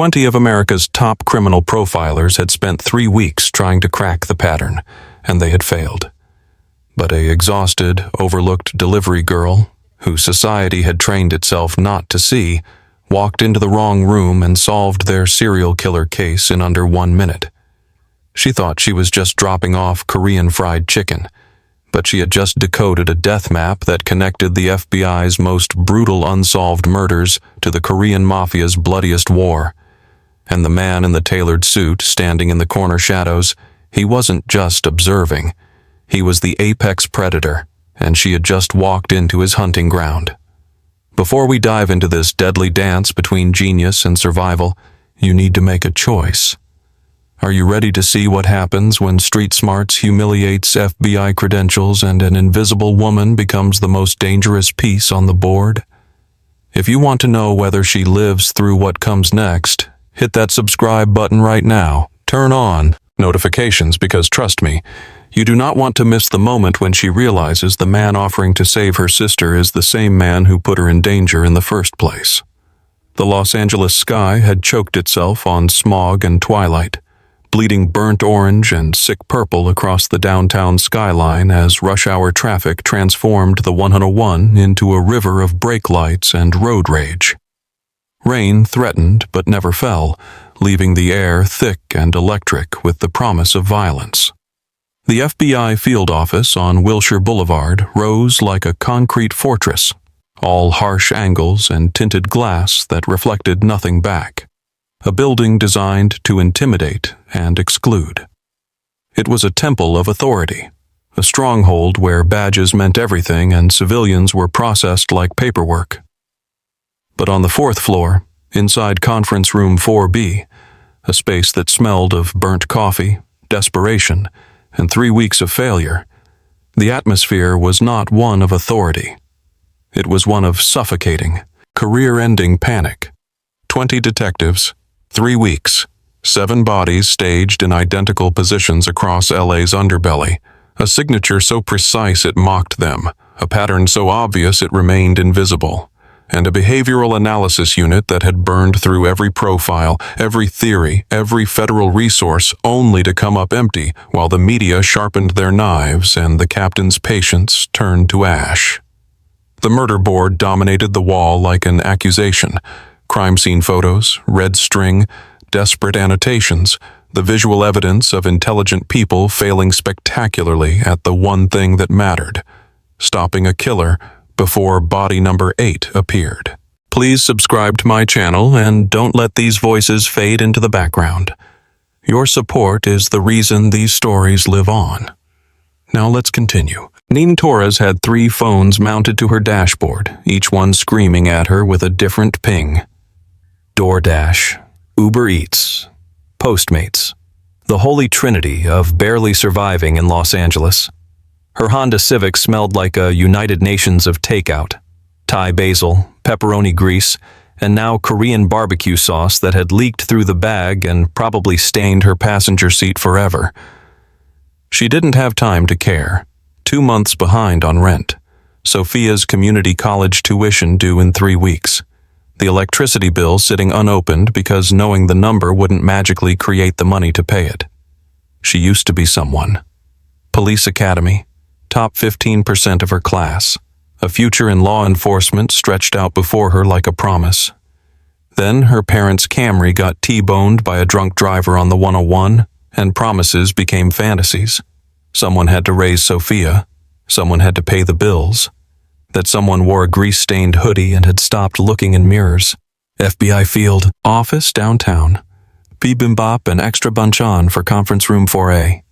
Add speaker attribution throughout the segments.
Speaker 1: 20 of America's top criminal profilers had spent 3 weeks trying to crack the pattern, and they had failed. But a exhausted, overlooked delivery girl, who society had trained itself not to see, walked into the wrong room and solved their serial killer case in under 1 minute. She thought she was just dropping off Korean fried chicken, but she had just decoded a death map that connected the FBI's most brutal unsolved murders to the Korean Mafia's bloodiest war. And the man in the tailored suit standing in the corner shadows, he wasn't just observing. He was the apex predator, and she had just walked into his hunting ground. Before we dive into this deadly dance between genius and survival, you need to make a choice. Are you ready to see what happens when street smarts humiliates FBI credentials and an invisible woman becomes the most dangerous piece on the board? If you want to know whether she lives through what comes next, hit that subscribe button right now. Turn on notifications because, trust me, you do not want to miss the moment when she realizes the man offering to save her sister is the same man who put her in danger in the first place. The Los Angeles sky had choked itself on smog and twilight, bleeding burnt orange and sick purple across the downtown skyline as rush-hour traffic transformed the 101 into a river of brake lights and road rage. Rain threatened but never fell, leaving the air thick and electric with the promise of violence. The FBI field office on Wilshire Boulevard rose like a concrete fortress, all harsh angles and tinted glass that reflected nothing back. A building designed to intimidate and exclude. It was a temple of authority, a stronghold where badges meant everything and civilians were processed like paperwork. But on the 4th floor, inside Conference Room 4B, a space that smelled of burnt coffee, desperation, and 3 weeks of failure, the atmosphere was not one of authority. It was one of suffocating, career-ending panic. 20 detectives, 3 weeks, 7 bodies staged in identical positions across LA's underbelly, a signature so precise it mocked them, a pattern so obvious it remained invisible, and a behavioral analysis unit that had burned through every profile, every theory, every federal resource only to come up empty while the media sharpened their knives and the captain's patience turned to ash. The murder board dominated the wall like an accusation. Crime scene photos, red string, desperate annotations, the visual evidence of intelligent people failing spectacularly at the one thing that mattered, stopping a killer before body number 8 appeared. Please subscribe to my channel and don't let these voices fade into the background. Your support is the reason these stories live on. Now let's continue. Nene Torres had 3 phones mounted to her dashboard, each one screaming at her with a different ping. DoorDash, Uber Eats, Postmates, the holy trinity of barely surviving in Los Angeles. Her Honda Civic smelled like a United Nations of takeout, Thai basil, pepperoni grease, and now Korean barbecue sauce that had leaked through the bag and probably stained her passenger seat forever. She didn't have time to care. 2 months behind on rent. Sophia's community college tuition due in 3 weeks. The electricity bill sitting unopened because knowing the number wouldn't magically create the money to pay it. She used to be someone. Police academy, top 15% of her class. A future in law enforcement stretched out before her like a promise. Then her parents' Camry got T-boned by a drunk driver on the 101, and promises became fantasies. Someone had to raise Sophia. Someone had to pay the bills. That someone wore a grease-stained hoodie and had stopped looking in mirrors. FBI field, office downtown. Bibimbap and extra banchan for conference room 4A,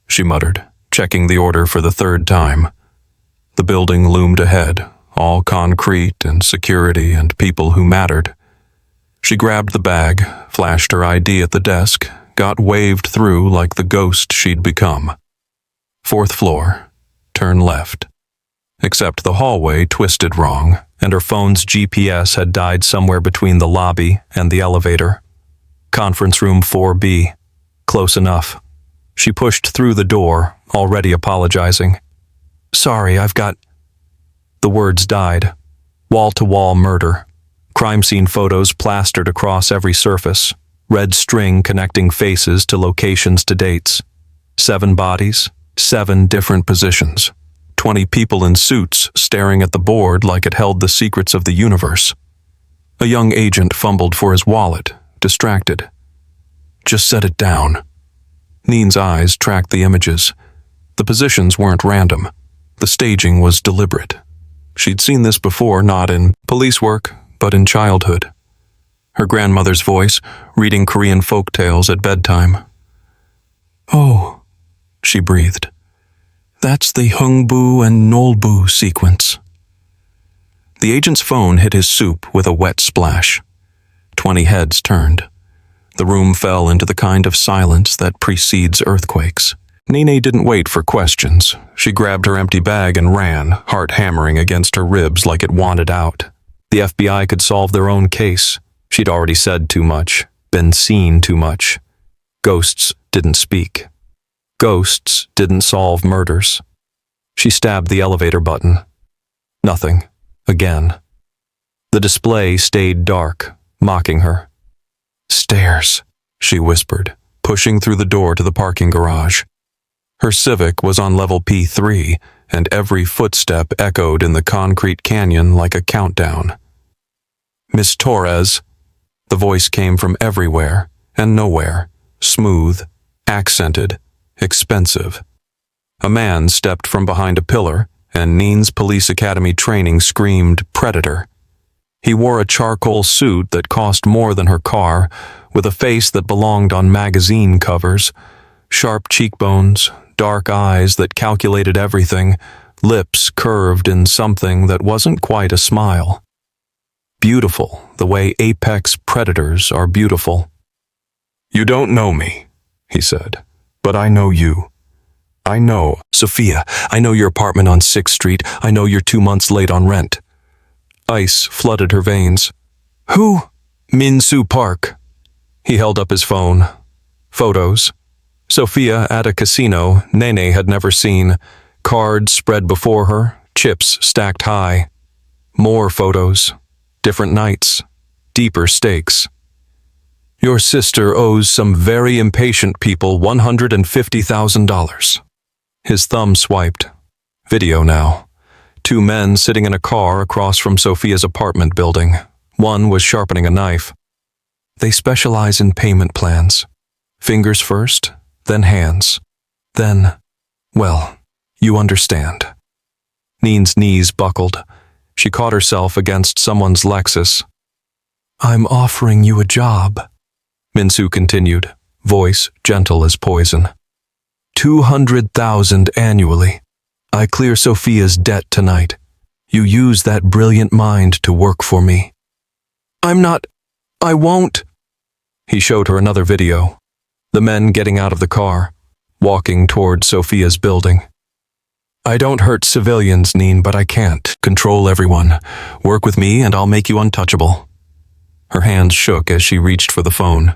Speaker 1: she muttered, checking the order for the 3rd time. The building loomed ahead, all concrete and security and people who mattered. She grabbed the bag, flashed her ID at the desk, got waved through like the ghost she'd become. 4th floor, turn left. Except the hallway twisted wrong, and her phone's GPS had died somewhere between the lobby and the elevator. Conference room 4B. Close enough. She pushed through the door, already apologizing. Sorry, I've got... The words died. Wall-to-wall murder. Crime scene photos plastered across every surface, red string connecting faces to locations to dates. 7 bodies, 7 different positions. 20 people in suits staring at the board like it held the secrets of the universe. A young agent fumbled for his wallet, distracted. "Just set it down." Nene's eyes tracked the images. The positions weren't random. The staging was deliberate. She'd seen this before, not in police work, but in childhood. Her grandmother's voice, reading Korean folk tales at bedtime. "Oh," she breathed. "That's the Hungbu and Nolbu sequence." The agent's phone hit his soup with a wet splash. 20 heads turned. The room fell into the kind of silence that precedes earthquakes. Nene didn't wait for questions. She grabbed her empty bag and ran, heart hammering against her ribs like it wanted out. The FBI could solve their own case. She'd already said too much, been seen too much. Ghosts didn't speak. Ghosts didn't solve murders. She stabbed the elevator button. Nothing. Again. The display stayed dark, mocking her. "Stairs," she whispered, pushing through the door to the parking garage. Her Civic was on level P3, and every footstep echoed in the concrete canyon like a countdown. "Miss Torres." The voice came from everywhere and nowhere, smooth, accented, expensive. A man stepped from behind a pillar, and Nene's Police Academy training screamed predator. He wore a charcoal suit that cost more than her car, with a face that belonged on magazine covers, sharp cheekbones, dark eyes that calculated everything, lips curved in something that wasn't quite a smile. Beautiful, the way apex predators are beautiful. "You don't know me," he said, "but I know you. I know, Sophia, I know your apartment on 6th Street. I know you're 2 months late on rent." Ice flooded her veins. "Who?" "Min-soo Park." He held up his phone. Photos. Sophia at a casino Nene had never seen. Cards spread before her, chips stacked high. More photos. Different nights. Deeper stakes. "Your sister owes some very impatient people $150,000. His thumb swiped. Video now. 2 men sitting in a car across from Sophia's apartment building. One was sharpening a knife. They specialize in payment plans. Fingers first, then hands. Then, well, you understand. Nene's knees buckled. She caught herself against someone's Lexus. "I'm offering you a job," Min-soo continued, voice gentle as poison. $200,000 annually. I clear Sophia's debt tonight. You use that brilliant mind to work for me." I won't." He showed her another video. The men getting out of the car, walking toward Sophia's building. "I don't hurt civilians, Nene, but I can't control everyone. Work with me and I'll make you untouchable." Her hands shook as she reached for the phone.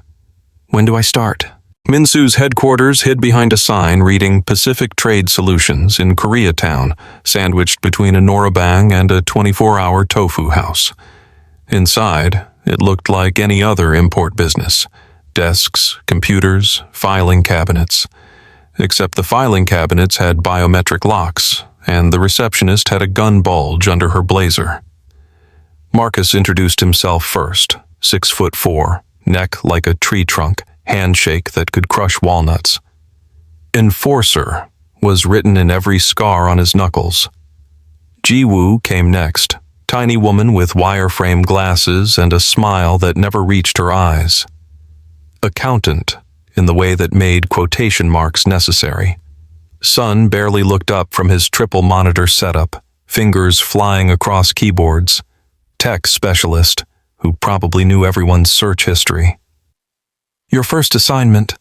Speaker 1: "When do I start?" Min-soo's headquarters hid behind a sign reading Pacific Trade Solutions in Koreatown, sandwiched between a Norabang and a 24-hour tofu house. Inside, it looked like any other import business. Desks, computers, filing cabinets. Except the filing cabinets had biometric locks, and the receptionist had a gun bulge under her blazer. Marcus introduced himself first, 6'4", neck like a tree trunk, handshake that could crush walnuts. Enforcer was written in every scar on his knuckles. Ji-woo came next, tiny woman with wireframe glasses and a smile that never reached her eyes. Accountant, in the way that made quotation marks necessary. Sun barely looked up from his triple monitor setup, fingers flying across keyboards. Tech specialist, who probably knew everyone's search history. "Your first assignment,"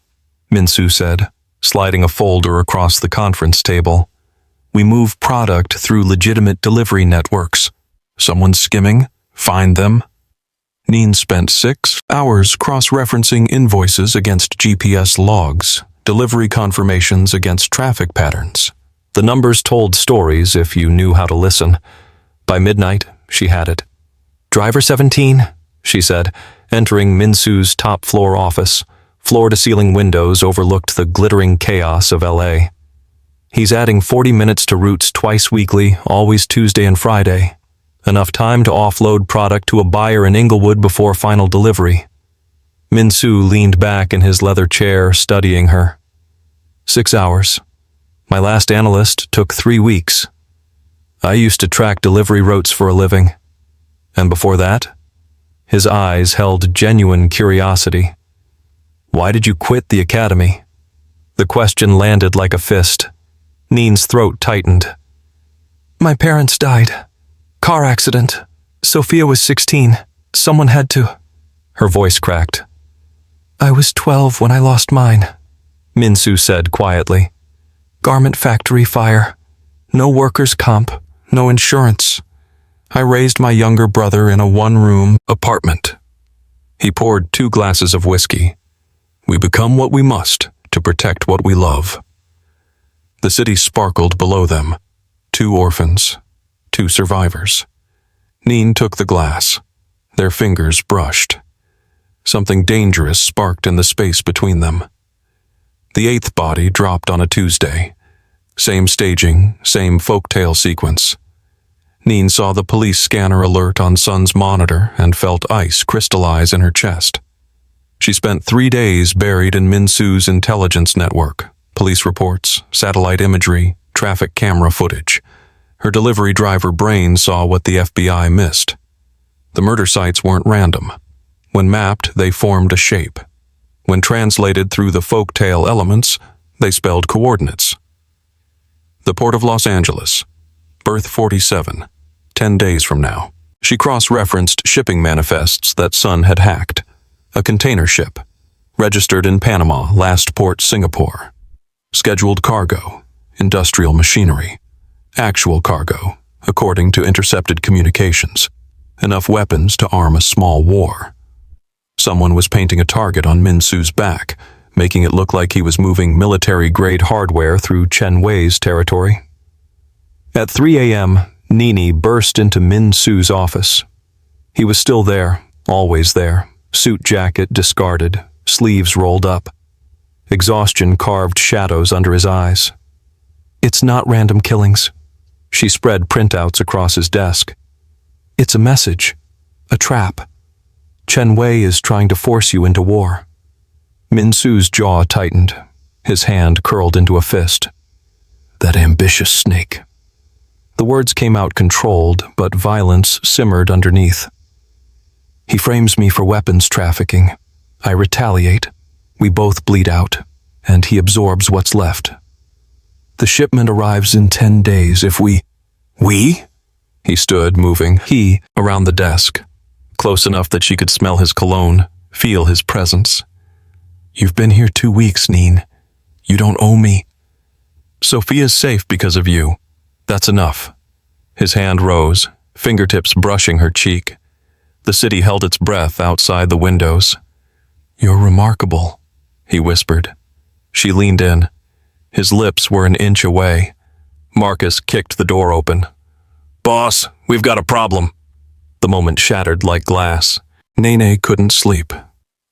Speaker 1: Min-soo said, sliding a folder across the conference table. "We move product through legitimate delivery networks. Someone skimming? Find them." Nene spent 6 hours cross-referencing invoices against GPS logs, delivery confirmations against traffic patterns. The numbers told stories if you knew how to listen. By midnight, she had it. "Driver 17, she said, entering Minsu's top-floor office. Floor-to-ceiling windows overlooked the glittering chaos of LA. He's adding 40 minutes to routes twice weekly, always Tuesday and Friday. Enough time to offload product to a buyer in Inglewood before final delivery. Minsu leaned back in his leather chair, studying her. 6 hours. My last analyst took 3 weeks. I used to track delivery routes for a living. And before that? His eyes held genuine curiosity. Why did you quit the academy? The question landed like a fist. Nene's throat tightened. My parents died. Car accident. Sophia was 16. Someone had to. Her voice cracked. I was 12 when I lost mine, Minsu said quietly. Garment factory fire. No workers' comp. No insurance. I raised my younger brother in a one-room apartment. He poured 2 glasses of whiskey. We become what we must to protect what we love. The city sparkled below them. 2 orphans. 2 survivors. Nene took the glass. Their fingers brushed. Something dangerous sparked in the space between them. The 8th body dropped on a Tuesday. Same staging, same folktale sequence. Nene saw the police scanner alert on Sun's monitor and felt ice crystallize in her chest. She spent 3 days buried in Minsu's intelligence network. Police reports, satellite imagery, traffic camera footage. Her delivery driver brain saw what the FBI missed. The murder sites weren't random. When mapped, they formed a shape. When translated through the folktale elements, they spelled coordinates. The Port of Los Angeles. Berth 47. 10 days from now. She cross-referenced shipping manifests that Sun had hacked. A container ship. Registered in Panama, last port Singapore. Scheduled cargo. Industrial machinery. Actual cargo, according to intercepted communications. Enough weapons to arm a small war. Someone was painting a target on Minsu's back, making it look like he was moving military-grade hardware through Chen Wei's territory. At 3 a.m., Nene burst into Minsu's office. He was still there, always there, suit jacket discarded, sleeves rolled up. Exhaustion carved shadows under his eyes. It's not random killings. She spread printouts across his desk. It's a message, a trap. Chen Wei is trying to force you into war. Minsu's jaw tightened. His hand curled into a fist. That ambitious snake. The words came out controlled, but violence simmered underneath. He frames me for weapons trafficking. I retaliate. We both bleed out, and he absorbs what's left. The shipment arrives in 10 days if we... We? He stood, moving, around the desk, close enough that she could smell his cologne, feel his presence. You've been here 2 weeks, Nene. You don't owe me. Sophia's safe because of you. That's enough. His hand rose, fingertips brushing her cheek. The city held its breath outside the windows. You're remarkable, he whispered. She leaned in. His lips were an inch away. Marcus kicked the door open. Boss, we've got a problem. The moment shattered like glass. Nene couldn't sleep.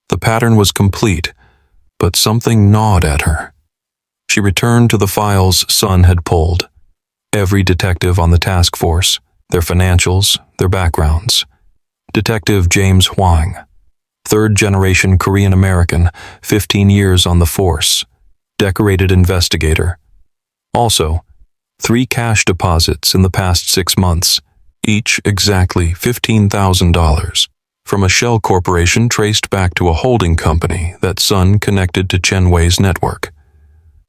Speaker 1: The pattern was complete, but something gnawed at her. She returned to the files Sun had pulled. Every detective on the task force, their financials, their backgrounds. Detective James Huang, 3rd-generation Korean-American, 15 years on the force, decorated investigator. Also, 3 cash deposits in the past 6 months, each exactly $15,000, from a shell corporation traced back to a holding company that Sun connected to Chen Wei's network.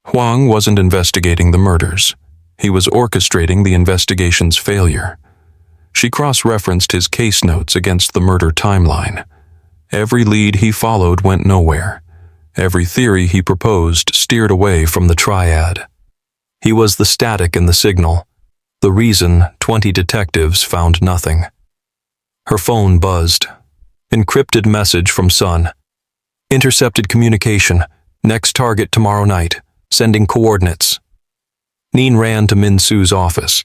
Speaker 1: Huang wasn't investigating the murders. He was orchestrating the investigation's failure. She cross-referenced his case notes against the murder timeline. Every lead he followed went nowhere. Every theory he proposed steered away from the triad. He was the static in the signal, the reason 20 detectives found nothing. Her phone buzzed. Encrypted message from Sun. Intercepted communication. Next target tomorrow night. Sending coordinates. Nene ran to Minsu's office.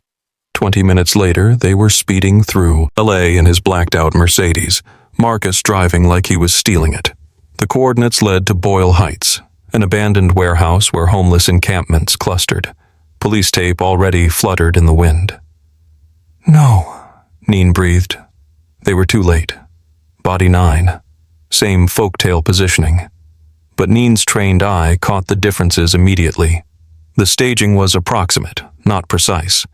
Speaker 1: 20 minutes later, they were speeding through LA in his blacked-out Mercedes, Marcus driving like he was stealing it. The coordinates led to Boyle Heights, an abandoned warehouse where homeless encampments clustered. Police tape already fluttered in the wind. "No," Nene breathed. They were too late. Body 9. Same folktale positioning. But Nene's trained eye caught the differences immediately. The staging was approximate, not precise.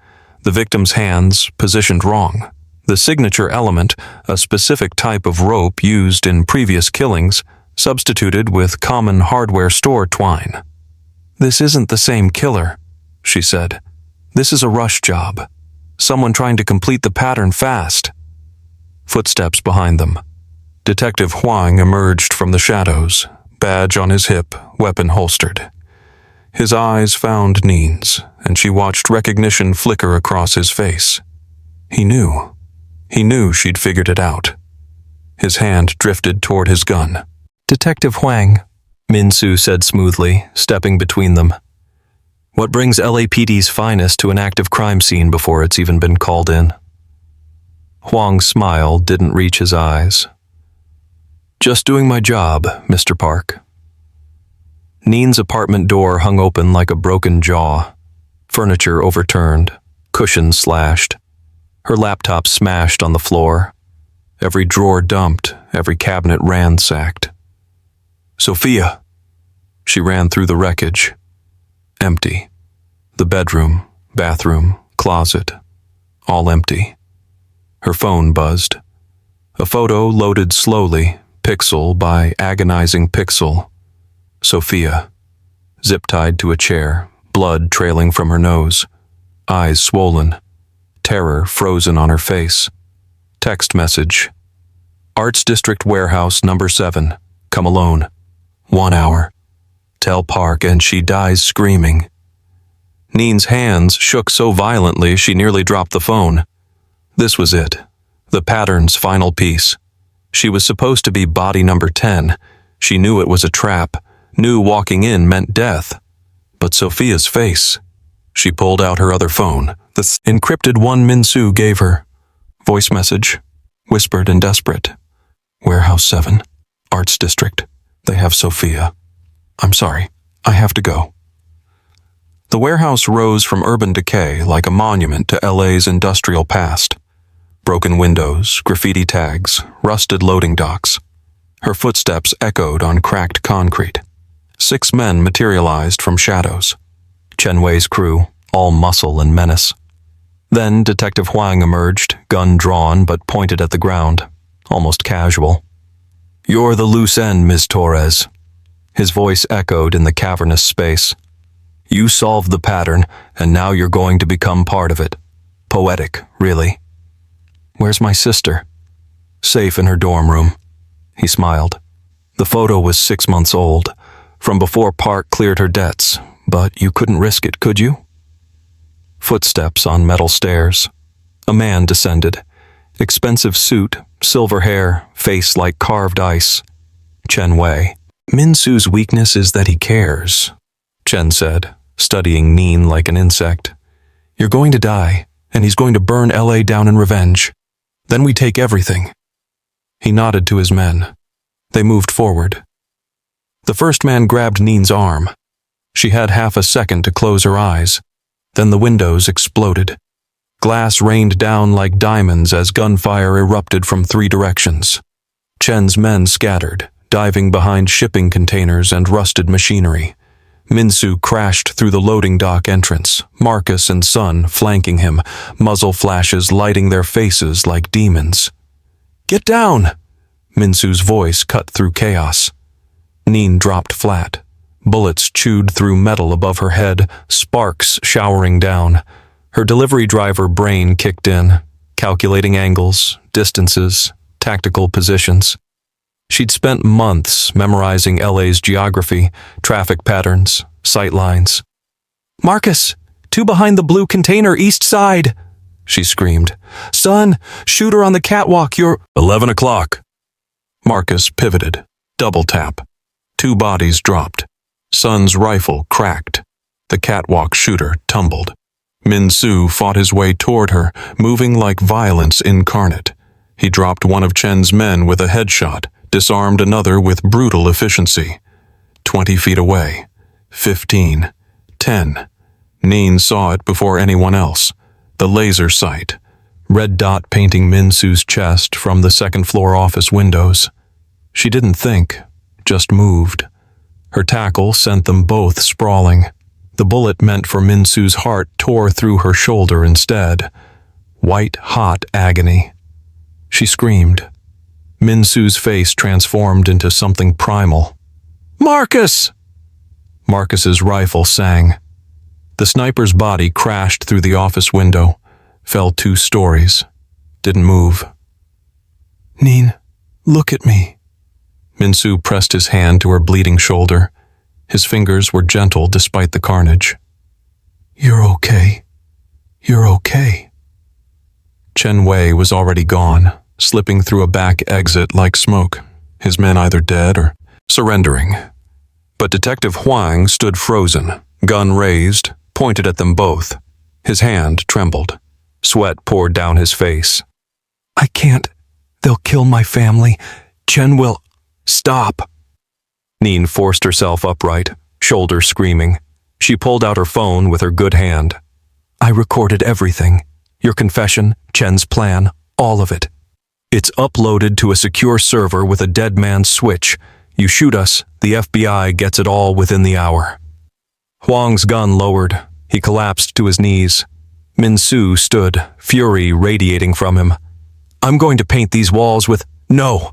Speaker 1: The victim's hands positioned wrong. The signature element, a specific type of rope used in previous killings, substituted with common hardware store twine. "This isn't the same killer," she said. "This is a rush job. Someone trying to complete the pattern fast." Footsteps behind them. Detective Huang emerged from the shadows, badge on his hip, weapon holstered. His eyes found Nene's, and she watched recognition flicker across his face. He knew. He knew she'd figured it out. His hand drifted toward his gun. "Detective Huang," Min-Soo said smoothly, stepping between them. "What brings LAPD's finest to an active crime scene before it's even been called in?" Huang's smile didn't reach his eyes. "Just doing my job, Mr. Park." Nene's apartment door hung open like a broken jaw. Furniture overturned, cushions slashed. Her laptop smashed on the floor. Every drawer dumped, every cabinet ransacked. "Sophia!" She ran through the wreckage. Empty. The bedroom, bathroom, closet, all empty. Her phone buzzed. A photo loaded slowly, pixel by agonizing pixel. Sophia, zip-tied to a chair, blood trailing from her nose, eyes swollen, terror frozen on her face. Text message. "Arts District Warehouse number 7. Come alone. 1 hour. Tell Park and she dies screaming." Nene's hands shook so violently she nearly dropped the phone. This was it. The pattern's final piece. She was supposed to be body number 10. She knew it was a trap, knew walking in meant death. But Sophia's face. She pulled out her other phone, the encrypted one Min-Soo gave her. Voice message, whispered and desperate. "Warehouse 7, Arts District. They have Sophia. I'm sorry, I have to go." The warehouse rose from urban decay like a monument to LA's industrial past. Broken windows, graffiti tags, rusted loading docks. Her footsteps echoed on cracked concrete. 6 men materialized from shadows. Chen Wei's crew, all muscle and menace. Then Detective Huang emerged, gun drawn but pointed at the ground, almost casual. "You're the loose end, Ms. Torres." His voice echoed in the cavernous space. "You solved the pattern, and now you're going to become part of it. Poetic, really." "Where's my sister?" "Safe in her dorm room." He smiled. The photo was 6 months old, from before Park cleared her debts, but you couldn't risk it, could you? Footsteps on metal stairs. A man descended. Expensive suit, silver hair, face like carved ice. Chen Wei. "Min-Soo's weakness is that he cares," Chen said, studying Nene like an insect. "You're going to die, and he's going to burn LA down in revenge. Then we take everything." He nodded to his men. They moved forward. The first man grabbed Nene's arm. She had half a second to close her eyes. Then the windows exploded. Glass rained down like diamonds as gunfire erupted from 3 directions. Chen's men scattered, diving behind shipping containers and rusted machinery. Min-Soo crashed through the loading dock entrance, Marcus and Sun flanking him, muzzle flashes lighting their faces like demons. "Get down!" Min-Soo's voice cut through chaos. Nene dropped flat. Bullets chewed through metal above her head, sparks showering down. Her delivery driver brain kicked in, calculating angles, distances, tactical positions. She'd spent months memorizing LA's geography, traffic patterns, sight lines. "Marcus, 2 behind the blue container, east side!" she screamed. "Son, shooter on the catwalk, you're—" 11 o'clock. Marcus pivoted. Double tap. 2 bodies dropped. Son's rifle cracked. The catwalk shooter tumbled. Min-Soo fought his way toward her, moving like violence incarnate. He dropped one of Chen's men with a headshot, disarmed another with brutal efficiency. 20 feet away. 15. 10. Nene saw it before anyone else. The laser sight. Red dot painting Min-soo's chest from the second-floor office windows. She didn't think, just moved. Her tackle sent them both sprawling. The bullet meant for Min-soo's heart tore through her shoulder instead. White-hot agony. She screamed. Min-soo's face transformed into something primal. "Marcus!" Marcus's rifle sang. The sniper's body crashed through the office window, fell 2 stories, didn't move. "Nene, look at me." Min-soo pressed his hand to her bleeding shoulder. His fingers were gentle despite the carnage. "You're okay. You're okay." Chen Wei was already gone, slipping through a back exit like smoke, his men either dead or surrendering. But Detective Huang stood frozen, gun raised, pointed at them both. His hand trembled. Sweat poured down his face. "I can't. They'll kill my family. Chen will..." "Stop!" Nene forced herself upright, shoulder screaming. She pulled out her phone with her good hand. "I recorded everything. Your confession, Chen's plan, all of it. It's uploaded to a secure server with a dead man's switch. You shoot us, the FBI gets it all within the hour." Huang's gun lowered. He collapsed to his knees. Min-soo stood, fury radiating from him. "I'm going to paint these walls with..." "No!"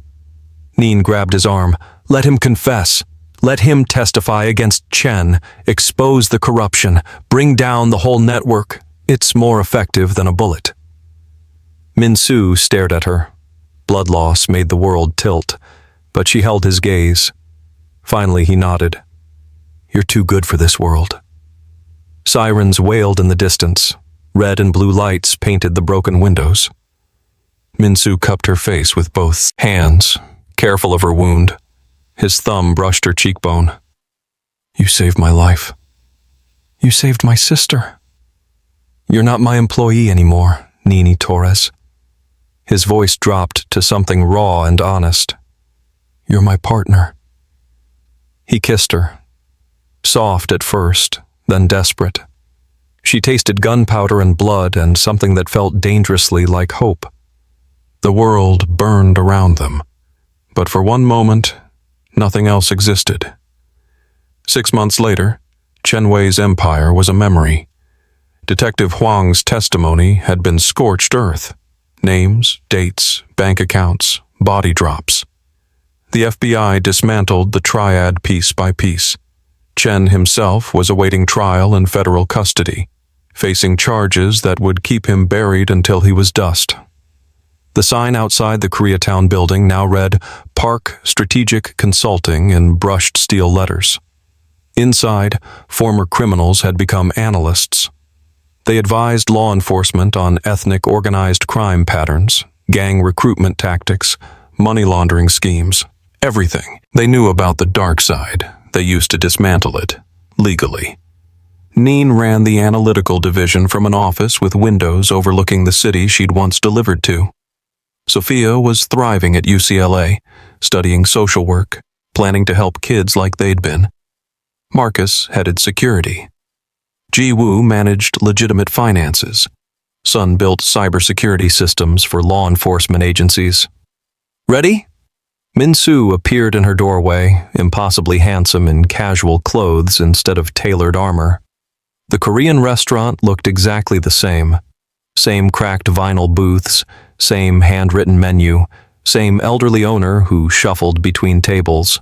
Speaker 1: Nene grabbed his arm. "Let him confess. Let him testify against Chen, expose the corruption, bring down the whole network. It's more effective than a bullet." Min-soo stared at her. Blood loss made the world tilt, but she held his gaze. Finally he nodded. "You're too good for this world." Sirens wailed in the distance. Red and blue lights painted the broken windows. Min-soo cupped her face with both hands, careful of her wound. His thumb brushed her cheekbone. "You saved my life. You saved my sister. You're not my employee anymore, Nene Torres." His voice dropped to something raw and honest. "You're my partner." He kissed her. Soft at first, then desperate. She tasted gunpowder and blood and something that felt dangerously like hope. The world burned around them, but for one moment, nothing else existed. 6 months later, Chen Wei's empire was a memory. Detective Huang's testimony had been scorched earth. Names, dates, bank accounts, body drops. The FBI dismantled the triad piece by piece. Chen himself was awaiting trial in federal custody, facing charges that would keep him buried until he was dust. The sign outside the Koreatown building now read Park Strategic Consulting in brushed steel letters. Inside, former criminals had become analysts. They advised law enforcement on ethnic organized crime patterns, gang recruitment tactics, money laundering schemes, everything they knew about the dark side. They used to dismantle it, legally. Nene ran the analytical division from an office with windows overlooking the city she'd once delivered to. Sophia was thriving at UCLA, studying social work, planning to help kids like they'd been. Marcus headed security. Ji-woo managed legitimate finances. Sun built cybersecurity systems for law enforcement agencies. "Ready?" Min-soo appeared in her doorway, impossibly handsome in casual clothes instead of tailored armor. The Korean restaurant looked exactly the same. Same cracked vinyl booths, same handwritten menu, same elderly owner who shuffled between tables.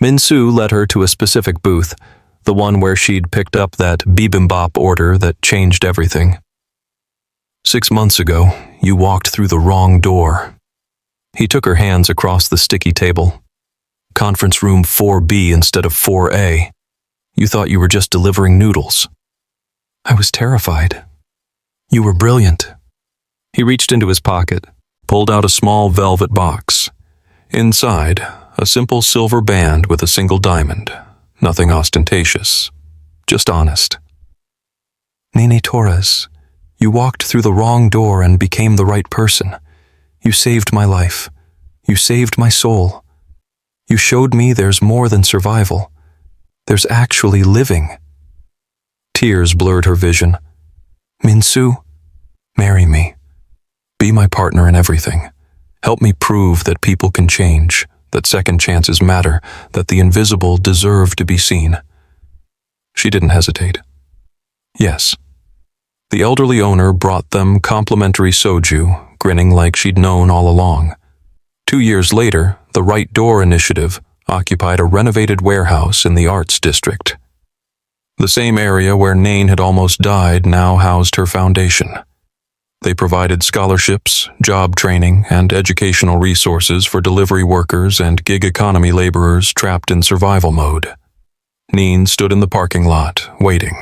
Speaker 1: Min-soo led her to a specific booth, the one where she'd picked up that bibimbap order that changed everything. "6 months ago, you walked through the wrong door." He took her hands across the sticky table. "Conference room 4B instead of 4A. You thought you were just delivering noodles." "I was terrified." "You were brilliant." He reached into his pocket, pulled out a small velvet box. Inside, a simple silver band with a single diamond. Nothing ostentatious, just honest. "Nene Torres, you walked through the wrong door and became the right person. You saved my life. You saved my soul. You showed me there's more than survival. There's actually living. Tears blurred her vision. Min-soo, marry me. Be my partner in everything. Help me prove that people can change, that second chances matter, that the invisible deserve to be seen. She didn't hesitate. Yes. The elderly owner brought them complimentary soju, grinning like she'd known all along. 2 years later, the Right Door Initiative occupied a renovated warehouse in the Arts District. The same area where Nene had almost died now housed her foundation. They provided scholarships, job training, and educational resources for delivery workers and gig economy laborers trapped in survival mode. Nene stood in the parking lot, waiting.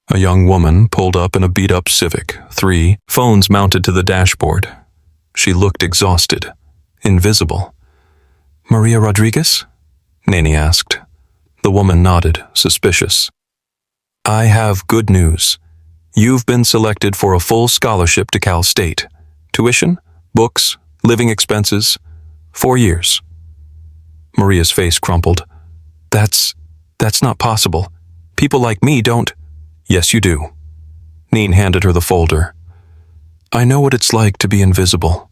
Speaker 1: A young woman pulled up in a beat-up Civic, 3 phones mounted to the dashboard. She looked exhausted, invisible. Maria Rodriguez? Nene asked. The woman nodded, suspicious. I have good news. You've been selected for a full scholarship to Cal State. Tuition, books, living expenses, 4 years. Maria's face crumpled. That's not possible. People like me don't. Yes, you do. Nene handed her the folder. I know what it's like to be invisible,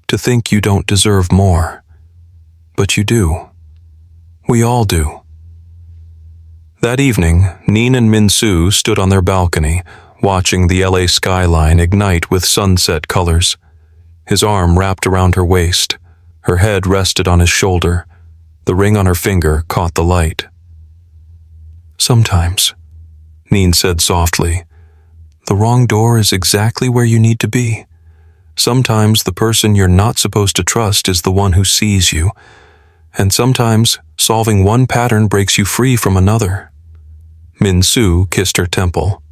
Speaker 1: to think you don't deserve more. But you do. We all do. That evening, Nene and Min-soo stood on their balcony, watching the LA skyline ignite with sunset colors. His arm wrapped around her waist. Her head rested on his shoulder. The ring on her finger caught the light. Sometimes, Nene said softly, the wrong door is exactly where you need to be. Sometimes the person you're not supposed to trust is the one who sees you, and sometimes solving one pattern breaks you free from another. Min-soo kissed her temple.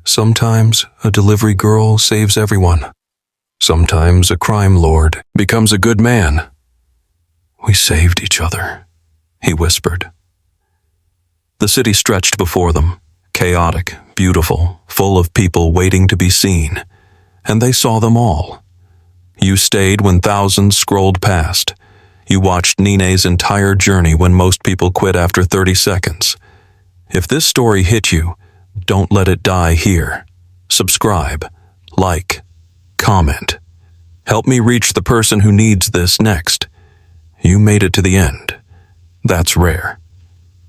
Speaker 1: Sometimes a delivery girl saves everyone. Sometimes a crime lord becomes a good man. We saved each other, he whispered. The city stretched before them, chaotic, beautiful, full of people waiting to be seen, and they saw them all. You stayed when thousands scrolled past. You watched Nene's entire journey when most people quit after 30 seconds. If this story hit you, don't let it die here. Subscribe, like, comment. Help me reach the person who needs this next. You made it to the end. That's rare.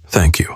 Speaker 1: Thank you.